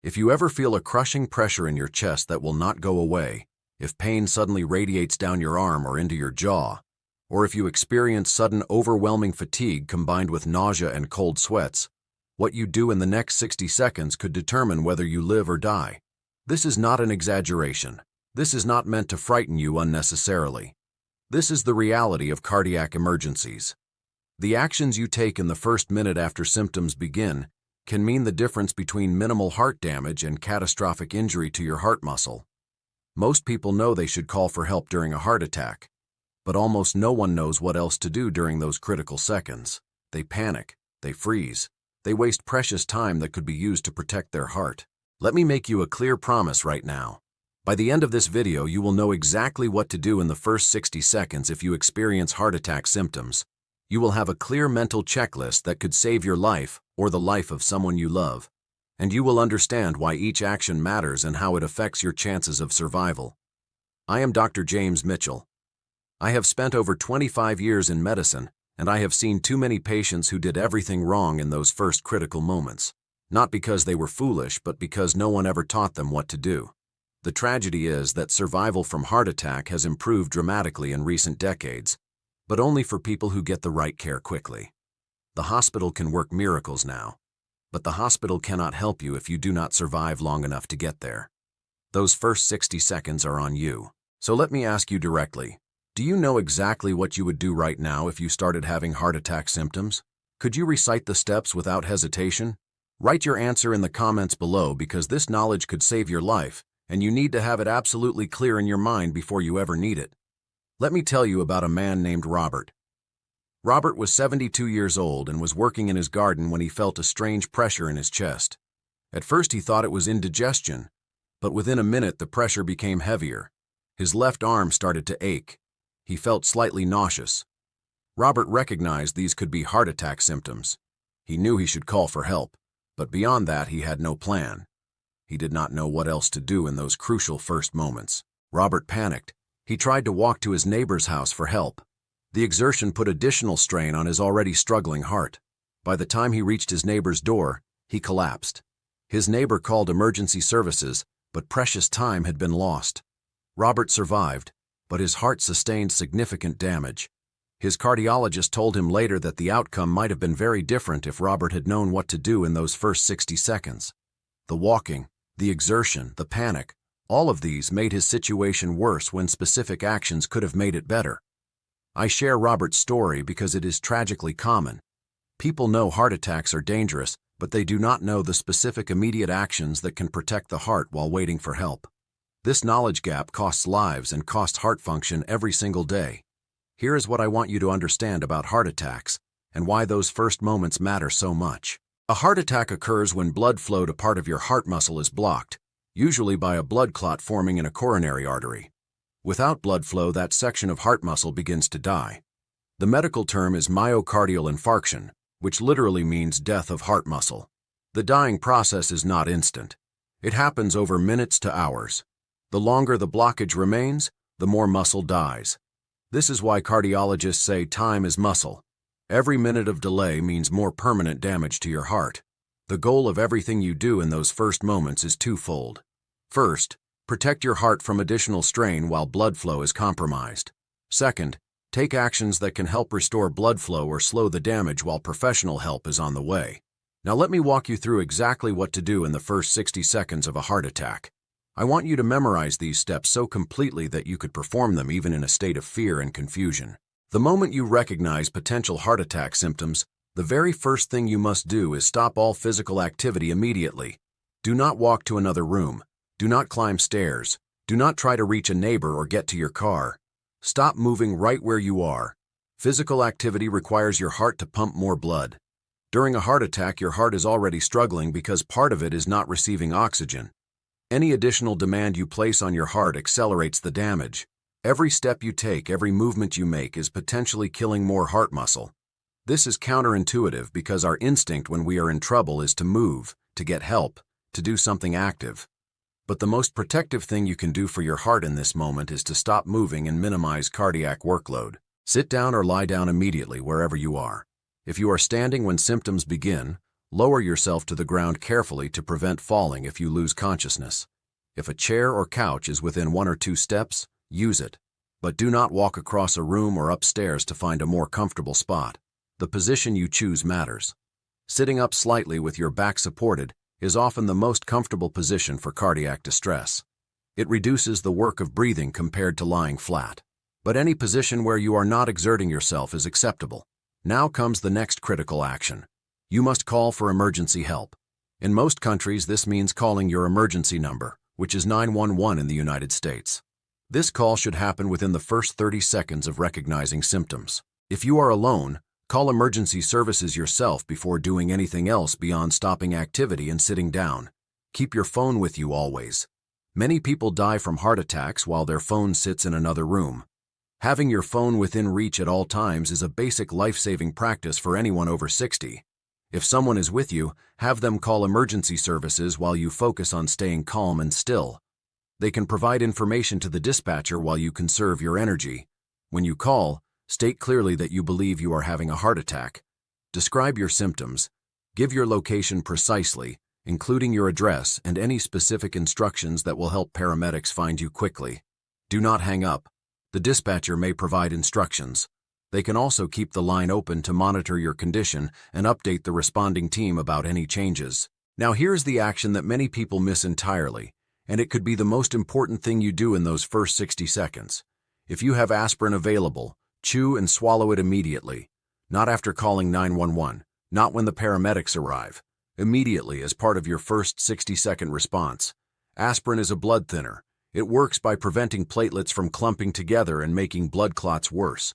If you ever feel a crushing pressure in your chest that will not go away, if pain suddenly radiates down your arm or into your jaw, or if you experience sudden overwhelming fatigue combined with nausea and cold sweats, what you do in the next 60 seconds could determine whether you live or die. This is not an exaggeration. This is not meant to frighten you unnecessarily. This is the reality of cardiac emergencies. The actions you take in the first minute after symptoms begin can mean the difference between minimal heart damage and catastrophic injury to your heart muscle. Most people know they should call for help during a heart attack, but almost no one knows what else to do during those critical seconds. They panic, they freeze, they waste precious time that could be used to protect their heart. Let me make you a clear promise right now. By the end of this video, you will know exactly what to do in the first 60 seconds if you experience heart attack symptoms. You will have a clear mental checklist that could save your life or the life of someone you love. And you will understand why each action matters and how it affects your chances of survival. I am Dr. James Mitchell. I have spent over 25 years in medicine, and I have seen too many patients who did everything wrong in those first critical moments. Not because they were foolish, but because no one ever taught them what to do. The tragedy is that survival from heart attack has improved dramatically in recent decades, but only for people who get the right care quickly. The hospital can work miracles now, but the hospital cannot help you if you do not survive long enough to get there. Those first 60 seconds are on you. So let me ask you directly, do you know exactly what you would do right now if you started having heart attack symptoms? Could you recite the steps without hesitation? Write your answer in the comments below because this knowledge could save your life, and you need to have it absolutely clear in your mind before you ever need it. Let me tell you about a man named Robert. Robert was 72 years old and was working in his garden when he felt a strange pressure in his chest. At first he thought it was indigestion, but within a minute the pressure became heavier. His left arm started to ache. He felt slightly nauseous. Robert recognized these could be heart attack symptoms. He knew he should call for help, but beyond that he had no plan. He did not know what else to do in those crucial first moments. Robert panicked. He tried to walk to his neighbor's house for help. The exertion put additional strain on his already struggling heart. By the time he reached his neighbor's door, he collapsed. His neighbor called emergency services, but precious time had been lost. Robert survived, but his heart sustained significant damage. His cardiologist told him later that the outcome might have been very different if Robert had known what to do in those first 60 seconds. The walking, the exertion, the panic, all of these made his situation worse when specific actions could have made it better. I share Robert's story because it is tragically common. People know heart attacks are dangerous, but they do not know the specific immediate actions that can protect the heart while waiting for help. This knowledge gap costs lives and costs heart function every single day. Here is what I want you to understand about heart attacks and why those first moments matter so much. A heart attack occurs when blood flow to part of your heart muscle is blocked, usually by a blood clot forming in a coronary artery. Without blood flow, that section of heart muscle begins to die. The medical term is myocardial infarction, which literally means death of heart muscle. The dying process is not instant. It happens over minutes to hours. The longer the blockage remains, the more muscle dies. This is why cardiologists say time is muscle. Every minute of delay means more permanent damage to your heart. The goal of everything you do in those first moments is twofold. First, protect your heart from additional strain while blood flow is compromised. Second, take actions that can help restore blood flow or slow the damage while professional help is on the way. Now let me walk you through exactly what to do in the first 60 seconds of a heart attack. I want you to memorize these steps so completely that you could perform them even in a state of fear and confusion. The moment you recognize potential heart attack symptoms, the very first thing you must do is stop all physical activity immediately. Do not walk to another room. Do not climb stairs. Do not try to reach a neighbor or get to your car. Stop moving right where you are. Physical activity requires your heart to pump more blood. During a heart attack, your heart is already struggling because part of it is not receiving oxygen. Any additional demand you place on your heart accelerates the damage. Every step you take, every movement you make is potentially killing more heart muscle. This is counterintuitive because our instinct when we are in trouble is to move, to get help, to do something active. But the most protective thing you can do for your heart in this moment is to stop moving and minimize cardiac workload. Sit down or lie down immediately wherever you are. If you are standing when symptoms begin, Lower yourself to the ground carefully to prevent falling if you lose consciousness. If a chair or couch is within 1 or 2 steps, use it. But do not walk across a room or upstairs to find a more comfortable spot. The position you choose matters. Sitting up slightly with your back supported is often the most comfortable position for cardiac distress. It reduces the work of breathing compared to lying flat. But any position where you are not exerting yourself is acceptable. Now comes the next critical action. You must call for emergency help. In most countries, this means calling your emergency number, which is 911 in the United States. This call should happen within the first 30 seconds of recognizing symptoms. If you are alone, call emergency services yourself before doing anything else beyond stopping activity and sitting down. Keep your phone with you always. Many people die from heart attacks while their phone sits in another room. Having your phone within reach at all times is a basic life-saving practice for anyone over 60. If someone is with you, have them call emergency services while you focus on staying calm and still. They can provide information to the dispatcher while you conserve your energy. When you call, state clearly that you believe you are having a heart attack. Describe your symptoms. Give your location precisely, including your address and any specific instructions that will help paramedics find you quickly. Do not hang up. The dispatcher may provide instructions. They can also keep the line open to monitor your condition and update the responding team about any changes. Now here's the action that many people miss entirely, and it could be the most important thing you do in those first 60 seconds. If you have aspirin available, chew and swallow it immediately. Not after calling 911, not when the paramedics arrive. Immediately as part of your first 60-second response. Aspirin is a blood thinner. It works by preventing platelets from clumping together and making blood clots worse.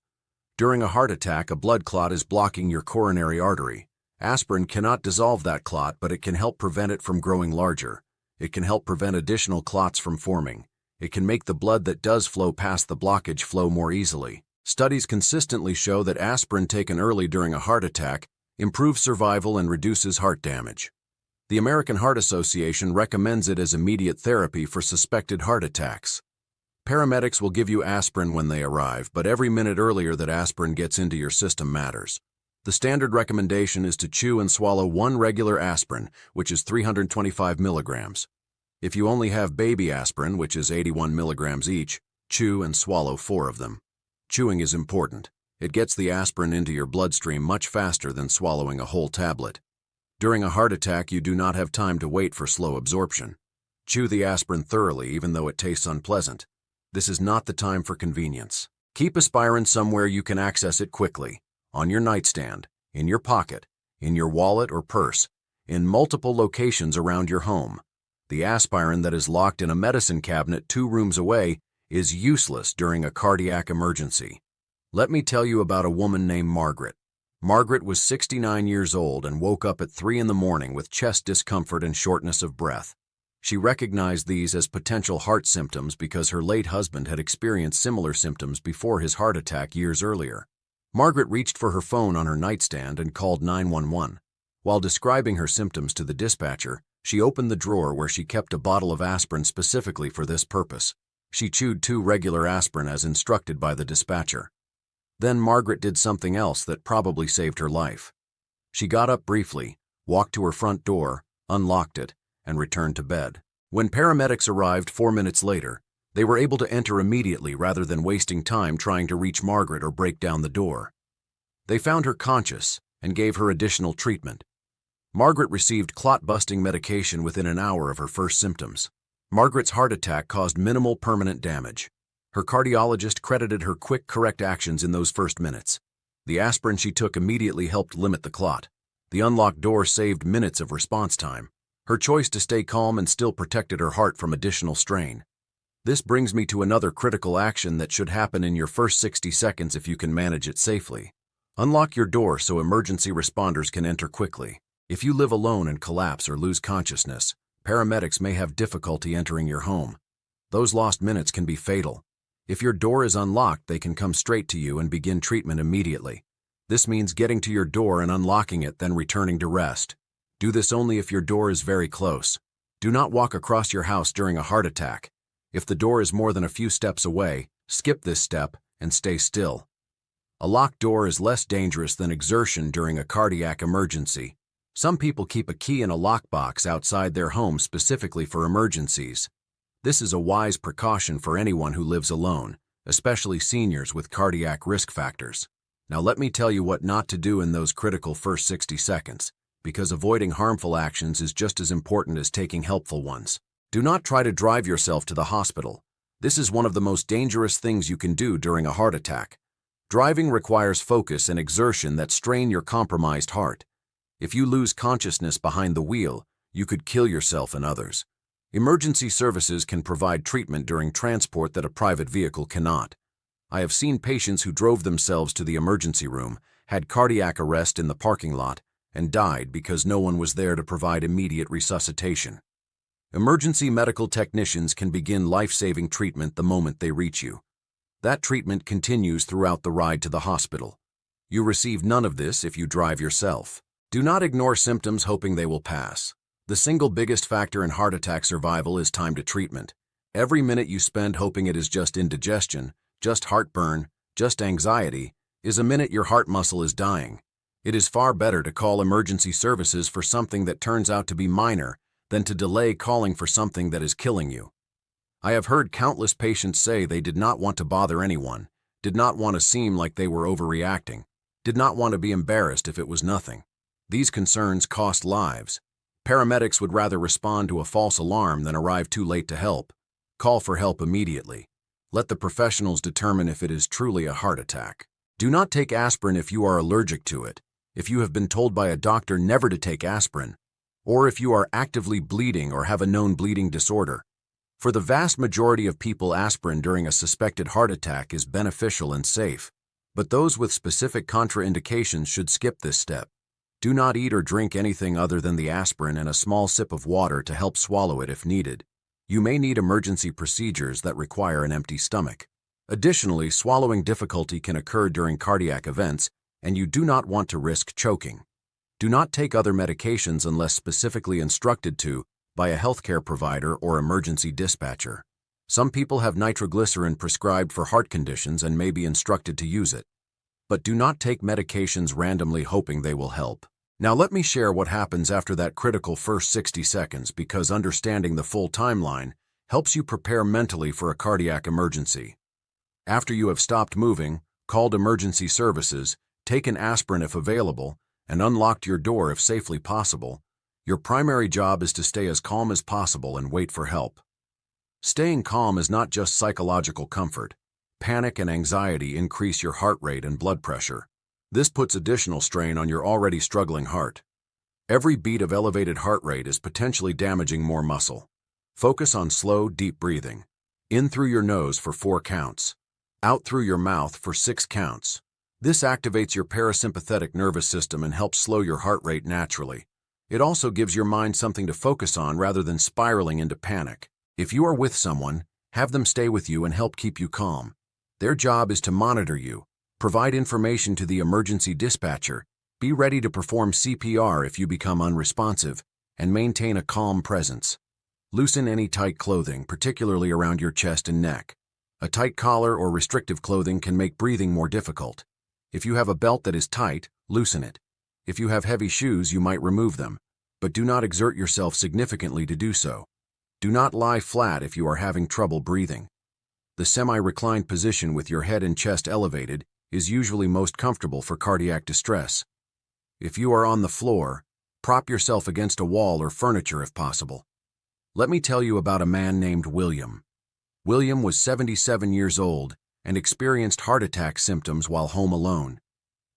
During a heart attack, a blood clot is blocking your coronary artery. Aspirin cannot dissolve that clot, but it can help prevent it from growing larger. It can help prevent additional clots from forming. It can make the blood that does flow past the blockage flow more easily. Studies consistently show that aspirin taken early during a heart attack improves survival and reduces heart damage. The American Heart Association recommends it as immediate therapy for suspected heart attacks. Paramedics will give you aspirin when they arrive, but every minute earlier that aspirin gets into your system matters. The standard recommendation is to chew and swallow 1 regular aspirin, which is 325 milligrams. If you only have baby aspirin, which is 81 milligrams each, chew and swallow 4 of them. Chewing is important. It gets the aspirin into your bloodstream much faster than swallowing a whole tablet. During a heart attack, you do not have time to wait for slow absorption. Chew the aspirin thoroughly, even though it tastes unpleasant. This is not the time for convenience. Keep aspirin somewhere you can access it quickly. On your nightstand, in your pocket, in your wallet or purse, in multiple locations around your home. The aspirin that is locked in a medicine cabinet 2 rooms away is useless during a cardiac emergency. Let me tell you about a woman named Margaret. Margaret was 69 years old and woke up at 3 in the morning with chest discomfort and shortness of breath. She recognized these as potential heart symptoms because her late husband had experienced similar symptoms before his heart attack years earlier. Margaret reached for her phone on her nightstand and called 911. While describing her symptoms to the dispatcher, she opened the drawer where she kept a bottle of aspirin specifically for this purpose. She chewed 2 regular aspirin as instructed by the dispatcher. Then Margaret did something else that probably saved her life. She got up briefly, walked to her front door, unlocked it, and returned to bed. When paramedics arrived 4 minutes later, they were able to enter immediately rather than wasting time trying to reach Margaret or break down the door. They found her conscious and gave her additional treatment. Margaret received clot-busting medication within an hour of her first symptoms. Margaret's heart attack caused minimal permanent damage. Her cardiologist credited her quick, correct actions in those first minutes. The aspirin she took immediately helped limit the clot. The unlocked door saved minutes of response time. Her choice to stay calm and still protected her heart from additional strain. This brings me to another critical action that should happen in your first 60 seconds if you can manage it safely. Unlock your door so emergency responders can enter quickly. If you live alone and collapse or lose consciousness, paramedics may have difficulty entering your home. Those lost minutes can be fatal. If your door is unlocked, they can come straight to you and begin treatment immediately. This means getting to your door and unlocking it, then returning to rest. Do this only if your door is very close. Do not walk across your house during a heart attack. If the door is more than a few steps away, skip this step and stay still. A locked door is less dangerous than exertion during a cardiac emergency. Some people keep a key in a lockbox outside their home specifically for emergencies. This is a wise precaution for anyone who lives alone, especially seniors with cardiac risk factors. Now let me tell you what not to do in those critical first 60 seconds, because avoiding harmful actions is just as important as taking helpful ones. Do not try to drive yourself to the hospital. This is one of the most dangerous things you can do during a heart attack. Driving requires focus and exertion that strain your compromised heart. If you lose consciousness behind the wheel, you could kill yourself and others. Emergency services can provide treatment during transport that a private vehicle cannot. I have seen patients who drove themselves to the emergency room, had cardiac arrest in the parking lot, and died because no one was there to provide immediate resuscitation. Emergency medical technicians can begin life-saving treatment the moment they reach you. That treatment continues throughout the ride to the hospital. You receive none of this if you drive yourself. Do not ignore symptoms hoping they will pass. The single biggest factor in heart attack survival is time to treatment. Every minute you spend hoping it is just indigestion, just heartburn, just anxiety, is a minute your heart muscle is dying. It is far better to call emergency services for something that turns out to be minor than to delay calling for something that is killing you. I have heard countless patients say they did not want to bother anyone, did not want to seem like they were overreacting, did not want to be embarrassed if it was nothing. These concerns cost lives. Paramedics would rather respond to a false alarm than arrive too late to help. Call for help immediately. Let the professionals determine if it is truly a heart attack. Do not take aspirin if you are allergic to it, if you have been told by a doctor never to take aspirin, or if you are actively bleeding or have a known bleeding disorder. For the vast majority of people, aspirin during a suspected heart attack is beneficial and safe, but those with specific contraindications should skip this step. Do not eat or drink anything other than the aspirin and a small sip of water to help swallow it if needed. You may need emergency procedures that require an empty stomach. Additionally, swallowing difficulty can occur during cardiac events, and you do not want to risk choking. Do not take other medications unless specifically instructed to by a healthcare provider or emergency dispatcher. Some people have nitroglycerin prescribed for heart conditions and may be instructed to use it. But do not take medications randomly hoping they will help. Now let me share what happens after that critical first 60 seconds, because understanding the full timeline helps you prepare mentally for a cardiac emergency. After you have stopped moving, called emergency services, taken aspirin if available, and unlocked your door if safely possible, your primary job is to stay as calm as possible and wait for help. Staying calm is not just psychological comfort. Panic and anxiety increase your heart rate and blood pressure. This puts additional strain on your already struggling heart. Every beat of elevated heart rate is potentially damaging more muscle. Focus on slow, deep breathing. In through your nose for 4 counts. Out through your mouth for 6 counts. This activates your parasympathetic nervous system and helps slow your heart rate naturally. It also gives your mind something to focus on rather than spiraling into panic. If you are with someone, have them stay with you and help keep you calm. Their job is to monitor you, provide information to the emergency dispatcher, be ready to perform CPR if you become unresponsive, and maintain a calm presence. Loosen any tight clothing, particularly around your chest and neck. A tight collar or restrictive clothing can make breathing more difficult. If you have a belt that is tight, loosen it. If you have heavy shoes, you might remove them, but do not exert yourself significantly to do so. Do not lie flat if you are having trouble breathing. The semi-reclined position with your head and chest elevated is usually most comfortable for cardiac distress. If you are on the floor, prop yourself against a wall or furniture if possible. Let me tell you about a man named William. William was 77 years old and experienced heart attack symptoms while home alone.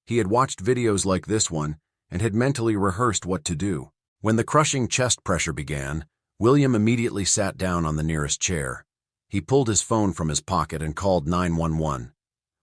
He had watched videos like this one and had mentally rehearsed what to do. When the crushing chest pressure began, William immediately sat down on the nearest chair. He pulled his phone from his pocket and called 911.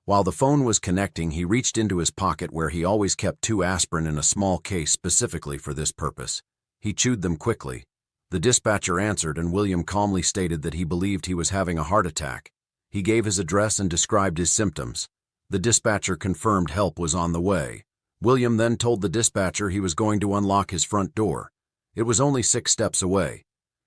While the phone was connecting, he reached into his pocket where he always kept 2 aspirin in a small case specifically for this purpose. He chewed them quickly. The dispatcher answered, and William calmly stated that he believed he was having a heart attack. He gave his address and described his symptoms. The dispatcher confirmed help was on the way. William then told the dispatcher he was going to unlock his front door. It was only 6 steps away.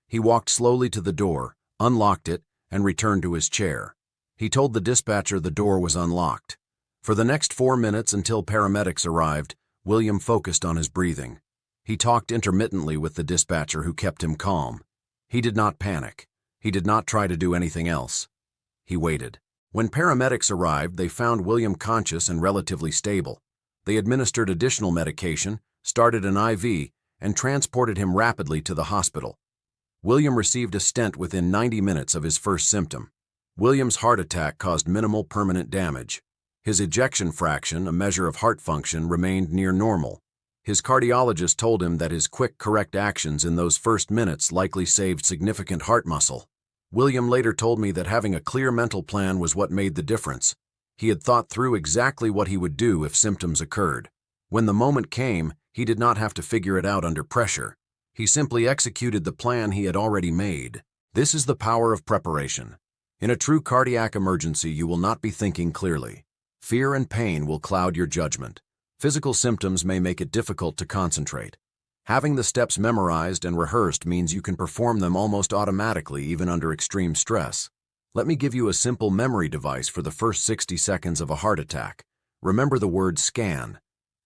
He walked slowly to the door, unlocked it, and returned to his chair. He told the dispatcher the door was unlocked. For the next 4 minutes until paramedics arrived, William focused on his breathing. He talked intermittently with the dispatcher who kept him calm. He did not panic. He did not try to do anything else. He waited. When paramedics arrived, they found William conscious and relatively stable. They administered additional medication, started an IV, and transported him rapidly to the hospital. William received a stent within 90 minutes of his first symptom. William's heart attack caused minimal permanent damage. His ejection fraction, a measure of heart function, remained near normal. His cardiologist told him that his quick, correct actions in those first minutes likely saved significant heart muscle. William later told me that having a clear mental plan was what made the difference. He had thought through exactly what he would do if symptoms occurred. When the moment came, he did not have to figure it out under pressure. He simply executed the plan he had already made. This is the power of preparation. In a true cardiac emergency, you will not be thinking clearly. Fear and pain will cloud your judgment. Physical symptoms may make it difficult to concentrate. Having the steps memorized and rehearsed means you can perform them almost automatically even under extreme stress. Let me give you a simple memory device for the first 60 seconds of a heart attack. Remember the word scan.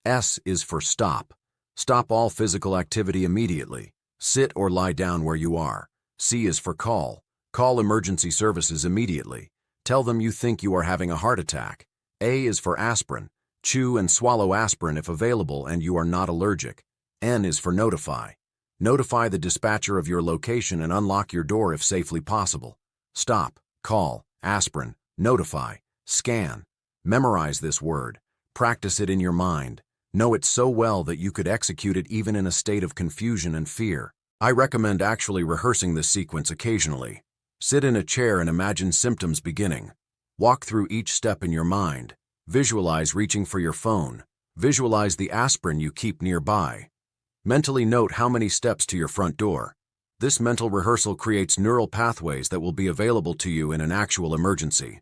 S is for stop. Stop all physical activity immediately. Sit or lie down where you are. C is for call. Call emergency services immediately. Tell them you think you are having a heart attack. A is for aspirin. Chew and swallow aspirin if available and you are not allergic. N is for notify. Notify the dispatcher of your location and unlock your door if safely possible. Stop, call, aspirin, notify, scan. Memorize this word. Practice it in your mind. Know it so well that you could execute it even in a state of confusion and fear. I recommend actually rehearsing this sequence occasionally. Sit in a chair and imagine symptoms beginning. Walk through each step in your mind. Visualize reaching for your phone. Visualize the aspirin you keep nearby. Mentally note how many steps to your front door. This mental rehearsal creates neural pathways that will be available to you in an actual emergency.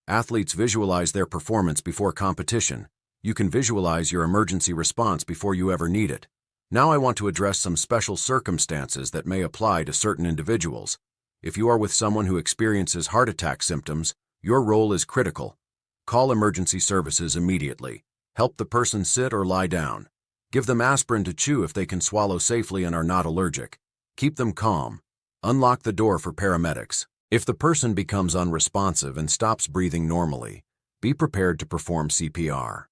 Athletes visualize their performance before competition. You can visualize your emergency response before you ever need it. Now I want to address some special circumstances that may apply to certain individuals. If you are with someone who experiences heart attack symptoms, your role is critical. Call emergency services immediately. Help the person sit or lie down. Give them aspirin to chew if they can swallow safely and are not allergic. Keep them calm. Unlock the door for paramedics. If the person becomes unresponsive and stops breathing normally, be prepared to perform CPR.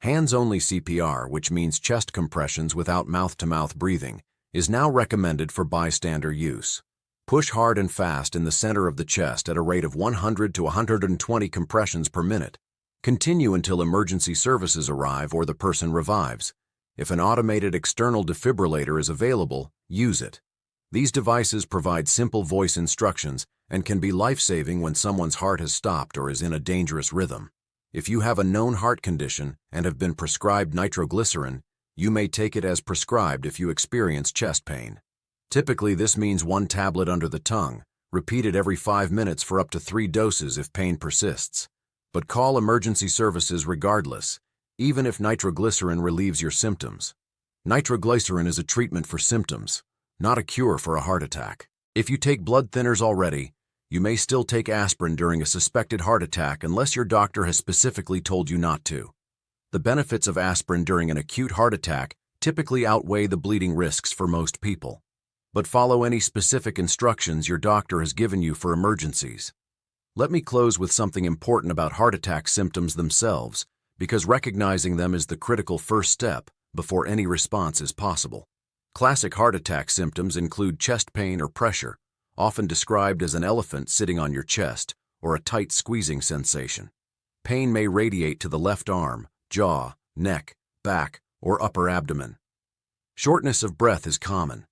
Hands-only CPR, which means chest compressions without mouth-to-mouth breathing, is now recommended for bystander use. Push hard and fast in the center of the chest at a rate of 100 to 120 compressions per minute. Continue until emergency services arrive or the person revives. If an automated external defibrillator is available, use it. These devices provide simple voice instructions and can be life-saving when someone's heart has stopped or is in a dangerous rhythm. If you have a known heart condition and have been prescribed nitroglycerin, you may take it as prescribed if you experience chest pain. Typically, this means 1 tablet under the tongue, repeated every 5 minutes for up to 3 doses if pain persists. But call emergency services regardless, even if nitroglycerin relieves your symptoms. Nitroglycerin is a treatment for symptoms, not a cure for a heart attack. If you take blood thinners already, you may still take aspirin during a suspected heart attack unless your doctor has specifically told you not to. The benefits of aspirin during an acute heart attack typically outweigh the bleeding risks for most people. But follow any specific instructions your doctor has given you for emergencies. Let me close with something important about heart attack symptoms themselves, because recognizing them is the critical first step before any response is possible. Classic heart attack symptoms include chest pain or pressure, often described as an elephant sitting on your chest or a tight squeezing sensation. Pain may radiate to the left arm, jaw, neck, back, or upper abdomen. Shortness of breath is common.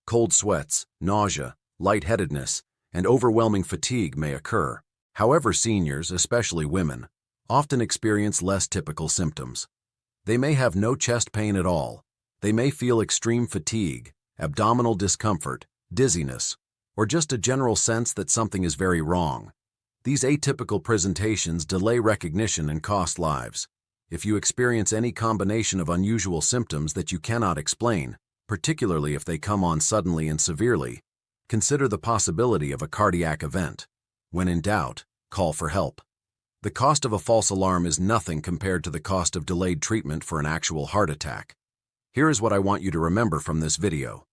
Cold sweats, nausea, lightheadedness, and overwhelming fatigue may occur. However, seniors, especially women, often experience less typical symptoms. They may have no chest pain at all. They may feel extreme fatigue, abdominal discomfort, dizziness, or just a general sense that something is very wrong. These atypical presentations delay recognition and cost lives. If you experience any combination of unusual symptoms that you cannot explain, particularly if they come on suddenly and severely, consider the possibility of a cardiac event. When in doubt, call for help. The cost of a false alarm is nothing compared to the cost of delayed treatment for an actual heart attack. Here is what I want you to remember from this video.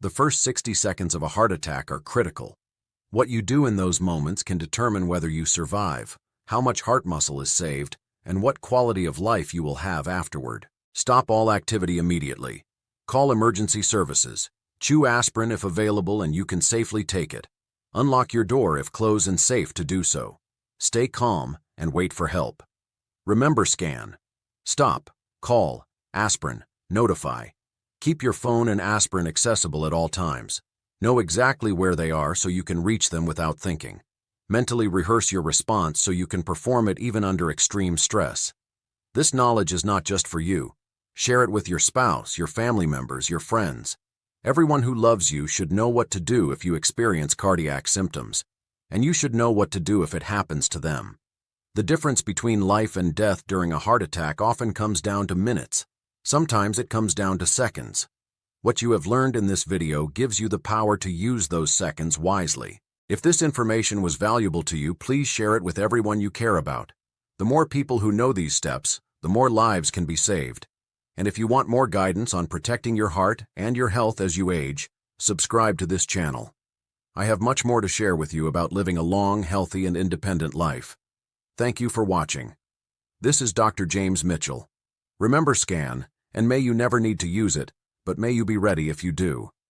The first 60 seconds of a heart attack are critical. What you do in those moments can determine whether you survive, how much heart muscle is saved, and what quality of life you will have afterward. Stop all activity immediately. Call emergency services. Chew aspirin if available and you can safely take it. Unlock your door if closed and safe to do so. Stay calm and wait for help. Remember scan. Stop. Call. Aspirin. Notify. Keep your phone and aspirin accessible at all times. Know exactly where they are so you can reach them without thinking. Mentally rehearse your response so you can perform it even under extreme stress. This knowledge is not just for you. Share it with your spouse, your family members, your friends. Everyone who loves you should know what to do if you experience cardiac symptoms, and you should know what to do if it happens to them. The difference between life and death during a heart attack often comes down to minutes. Sometimes it comes down to seconds. What you have learned in this video gives you the power to use those seconds wisely. If this information was valuable to you, please share it with everyone you care about. The more people who know these steps, the more lives can be saved. And if you want more guidance on protecting your heart and your health as you age, subscribe to this channel. I have much more to share with you about living a long, healthy, and independent life. Thank you for watching. This is Dr. James Mitchell. Remember scan, and may you never need to use it, but may you be ready if you do.